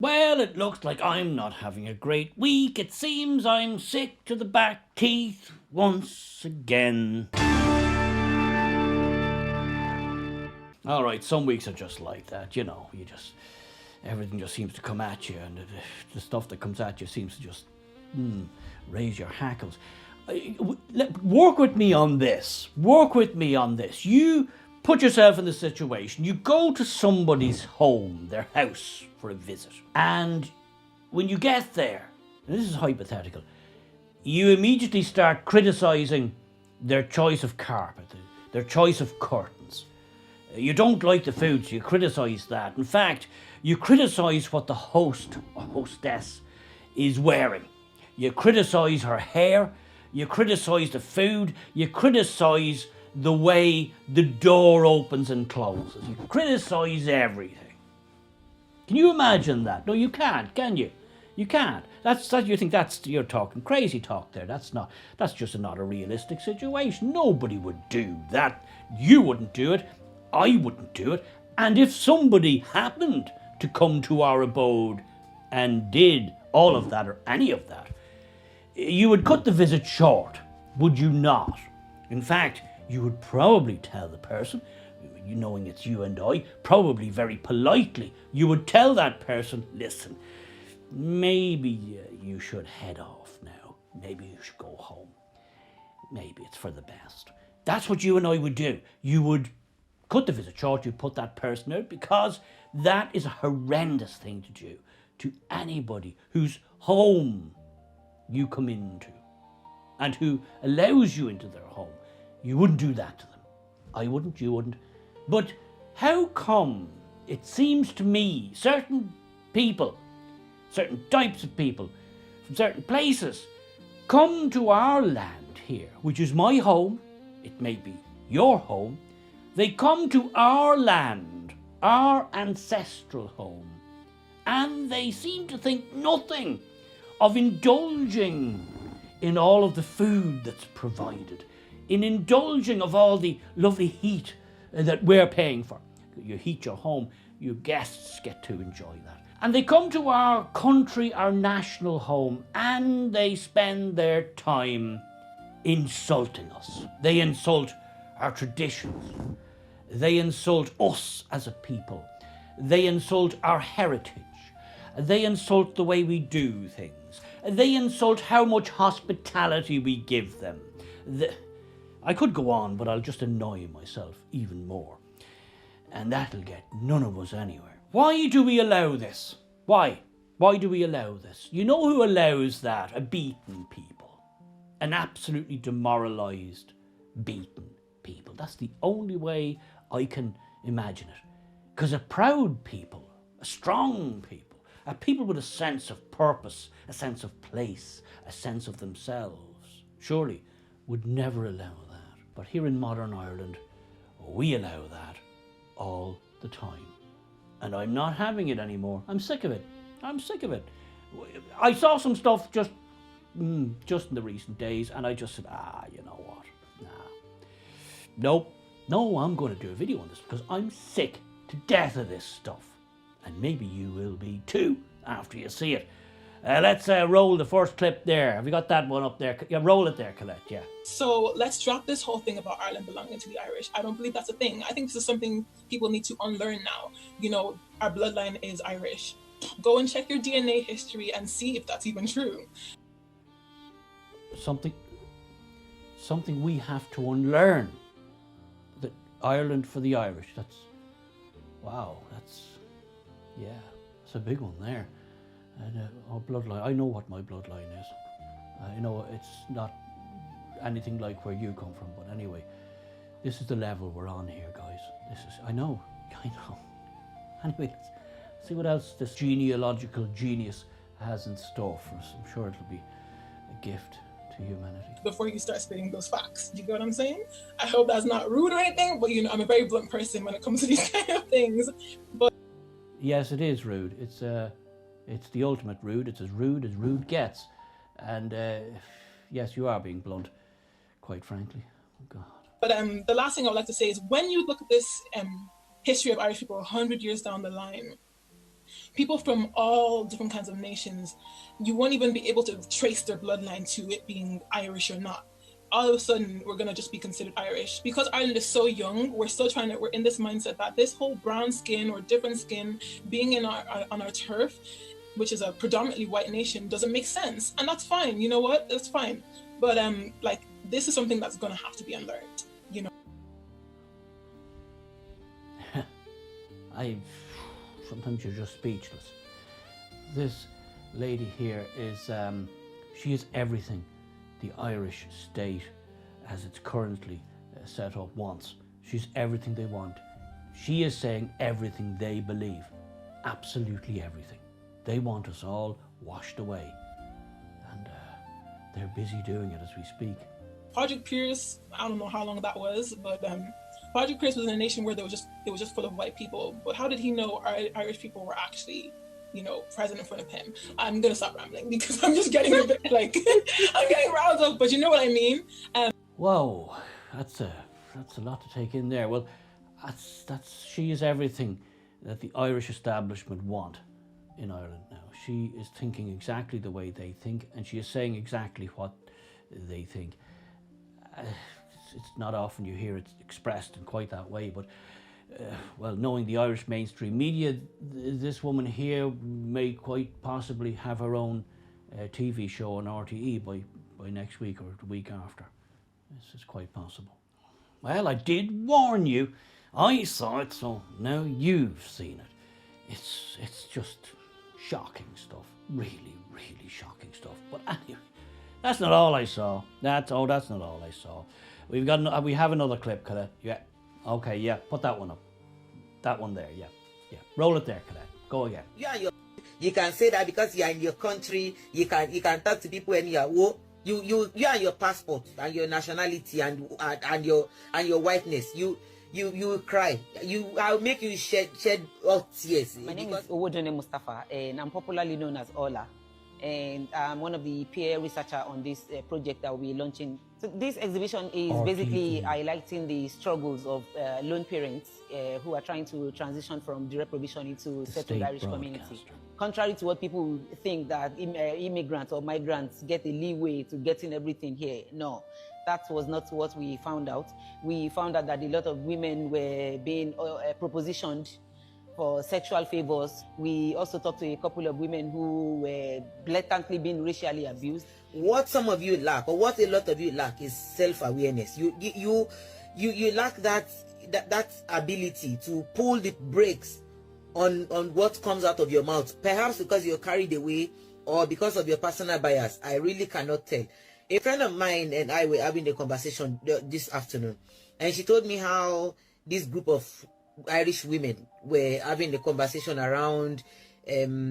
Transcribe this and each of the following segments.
Well, it looks like I'm not having a great week. It seems I'm sick to the back teeth once again. All right, some weeks are just like that, everything just seems to come at you, and the stuff that comes at you seems to just raise your hackles. Work with me on this. Work with me on this. You put yourself in the situation. You go to somebody's home, their house, for a visit. And when you get there, and this is hypothetical, you immediately start criticising their choice of carpet, their choice of curtains. You don't like the food, so you criticise that. In fact, you criticise what the host or hostess is wearing. You criticise her hair, you criticise the food, you criticise the way the door opens and closes. You criticise everything. Can you imagine that? No, you can't, can you? You can't. You think you're talking crazy talk there. That's just not a realistic situation. Nobody would do that. You wouldn't do it. I wouldn't do it. And if somebody happened to come to our abode and did all of that or any of that, you would cut the visit short, would you not? In fact, you would probably tell the person, you knowing it's you and I, probably very politely, you would tell that person, listen, maybe you should head off now. Maybe you should go home. Maybe it's for the best. That's what you and I would do. You would cut the visit short, you put that person out, because that is a horrendous thing to do to anybody whose home you come into and who allows you into their home. You wouldn't do that to them. I wouldn't, you wouldn't. But how come it seems to me certain people, certain types of people from certain places come to our land here, which is my home, it may be your home, they come to our land, our ancestral home, and they seem to think nothing of indulging in all of the food that's provided, in indulging of all the lovely heat that we're paying for. You heat your home, your guests get to enjoy that. And they come to our country, our national home, and they spend their time insulting us. They insult our traditions. They insult us as a people. They insult our heritage. They insult the way we do things. They insult how much hospitality we give them. I could go on, but I'll just annoy myself even more. And that'll get none of us anywhere. Why do we allow this? Why? Why do we allow this? You know who allows that? A beaten people. An absolutely demoralised, beaten people. That's the only way I can imagine it. Because a proud people, a strong people, a people with a sense of purpose, a sense of place, a sense of themselves, surely would never allow that. But here in modern Ireland, we allow that all the time. And I'm not having it anymore. I'm sick of it. I'm sick of it. I saw some stuff just in the recent days, and I just said, you know what? Nah. No, I'm going to do a video on this because I'm sick to death of this stuff. And maybe you will be too after you see it. Let's roll the first clip there. Have you got that one up there? Yeah, roll it there, Colette, yeah. So let's drop this whole thing about Ireland belonging to the Irish. I don't believe that's a thing. I think this is something people need to unlearn now. You know, our bloodline is Irish. Go and check your DNA history and see if that's even true. Something we have to unlearn. That Ireland for the Irish. That's a big one there. And our bloodline, I know what my bloodline is. I know it's not anything like where you come from, but anyway, this is the level we're on here, guys. I know. Anyway, let's see what else this genealogical genius has in store for us. I'm sure it'll be a gift to humanity. Before you start spitting those facts, you get what I'm saying? I hope that's not rude or anything, but I'm a very blunt person when it comes to these kind of things. But yes, it is rude. It's the ultimate rude. It's as rude gets. And yes, you are being blunt, quite frankly. Oh, God. But the last thing I would like to say is when you look at this history of Irish people 100 years down the line, people from all different kinds of nations, you won't even be able to trace their bloodline to it being Irish or not. All of a sudden, we're going to just be considered Irish. Because Ireland is so young, we're in this mindset that this whole brown skin or different skin being on our turf, which is a predominantly white nation, doesn't make sense. And that's fine. You know what? That's fine. But like, this is something that's going to have to be unlearned, you know? Sometimes you're just speechless. This lady here is, she is everything the Irish state, as it's currently set up, wants. She's everything they want. She is saying everything they believe. Absolutely everything. They want us all washed away. And they're busy doing it as we speak. Project Pierce, I don't know how long that was, but Project Pierce was in a nation where it was just full of white people. But how did he know Irish people were actually, you know, present in front of him? I'm gonna stop rambling because I'm just getting a bit like I'm getting riled up. But you know what I mean. Whoa, that's a lot to take in there. Well, she is everything that the Irish establishment want in Ireland now. She is thinking exactly the way they think, and she is saying exactly what they think. It's not often you hear it expressed in quite that way, but well, knowing the Irish mainstream media, this woman here may quite possibly have her own TV show on RTE by next week or the week after. This is quite possible. Well, I did warn you. I saw it, so now you've seen it. It's just shocking stuff. Really, really shocking stuff. But anyway, that's not all I saw. That's not all I saw. We have another clip, Colette. Yeah. Okay, yeah. Put that one up. That one there, yeah. Yeah. Roll it there, Colette. Go again. You can say that because you are in your country, you can talk to people anywhere. You are your passport and your nationality and your whiteness. You cry. I'll make you shed tears. My name is Owodunni Mustapha, and I'm popularly known as Ola. And I'm one of the peer researchers on this project that we're launching. So this exhibition is basically highlighting the struggles of lone parents who are trying to transition from direct provision into settled Irish community. Contrary to what people think that immigrants or migrants get a leeway to getting everything here, no. That was not what we found out. We found out that a lot of women were being propositioned for sexual favors. We also talked to a couple of women who were blatantly being racially abused. What some of you lack, or what a lot of you lack, is self-awareness. You lack that ability to pull the brakes on what comes out of your mouth. Perhaps because you're carried away, or because of your personal bias. I really cannot tell. A friend of mine and I were having a conversation this afternoon, and she told me how this group of Irish women were having a conversation around like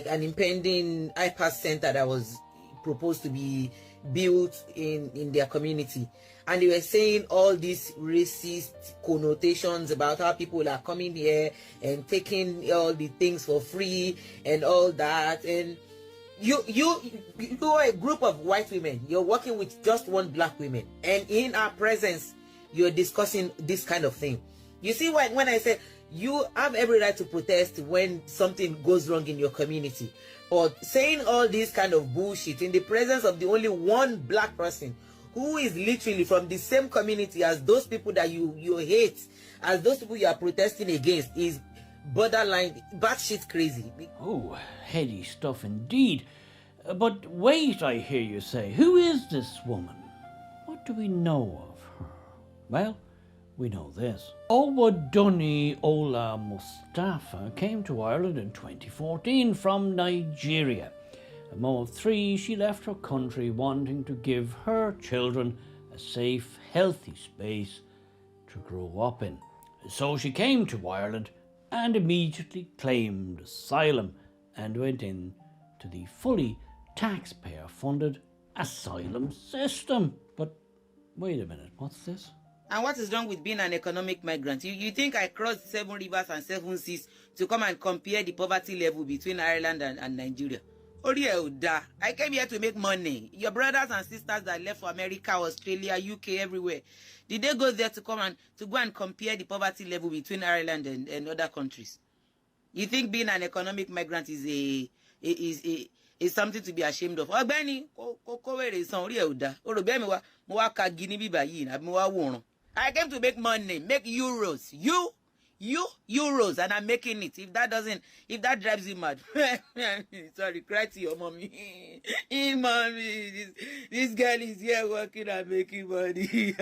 an impending iPad center that was proposed to be built in their community, and they were saying all these racist connotations about how people are coming here and taking all the things for free and all that. And you are a group of white women, you're working with just one black woman, and in our presence you're discussing this kind of thing. You see, when I say you have every right to protest when something goes wrong in your community, but saying all this kind of bullshit in the presence of the only one black person who is literally from the same community as those people that you hate, as those people you are protesting against, is borderline batshit crazy. Oh, heady stuff indeed. But wait, I hear you say, who is this woman? What do we know of her? Well, we know this. Owodunni Ola Mustapha came to Ireland in 2014 from Nigeria. A mom of three, she left her country wanting to give her children a safe, healthy space to grow up in. So she came to Ireland and immediately claimed asylum and went in to the fully taxpayer-funded asylum system. But wait a minute, what's this? And what is wrong with being an economic migrant? You think I crossed 7 rivers and 7 seas to come and compare the poverty level between Ireland and Nigeria? I came here to make money. Your brothers and sisters that left for America, Australia, UK, everywhere, did they go there to go and compare the poverty level between Ireland and other countries? You think being an economic migrant is something to be ashamed of? I came to make money, make euros. You euros, and I'm making it. If that drives you mad, sorry, cry to your mommy. Mommy, this girl is here working and making money.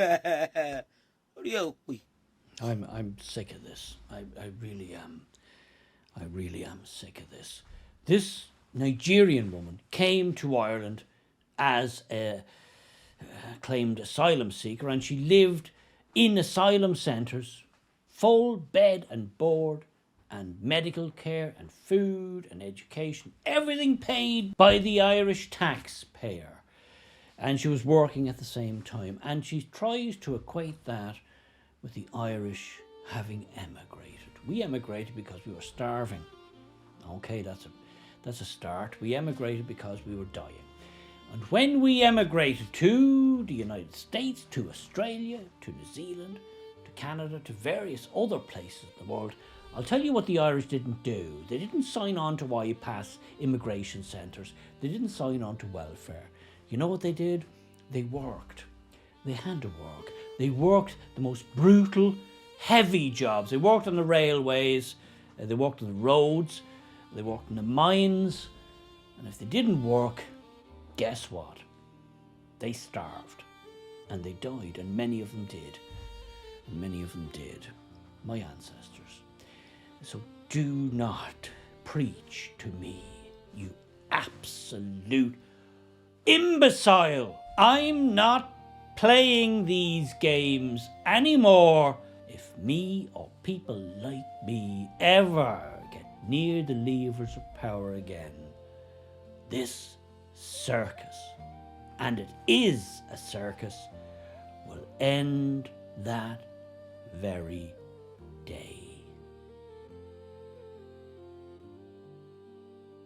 I'm sick of this. I really am. I really am sick of this. This Nigerian woman came to Ireland as a claimed asylum seeker, and she lived in asylum centres, full bed and board and medical care and food and education, everything paid by the Irish taxpayer. And she was working at the same time. And she tries to equate that with the Irish having emigrated. We emigrated because we were starving. Okay, that's a start. We emigrated because we were dying. And when we emigrated to the United States, to Australia, to New Zealand, to Canada, to various other places in the world, I'll tell you what the Irish didn't do. They didn't sign on to bypass immigration centres. They didn't sign on to welfare. You know what they did? They worked. They had to work. They worked the most brutal, heavy jobs. They worked on the railways, they worked on the roads, they worked in the mines, and if they didn't work, guess what? They starved, and they died, and many of them did. And many of them did, my ancestors. So do not preach to me, you absolute imbecile. I'm not playing these games anymore. If me or people like me ever get near the levers of power again, this circus, and it is a circus, will end that very day.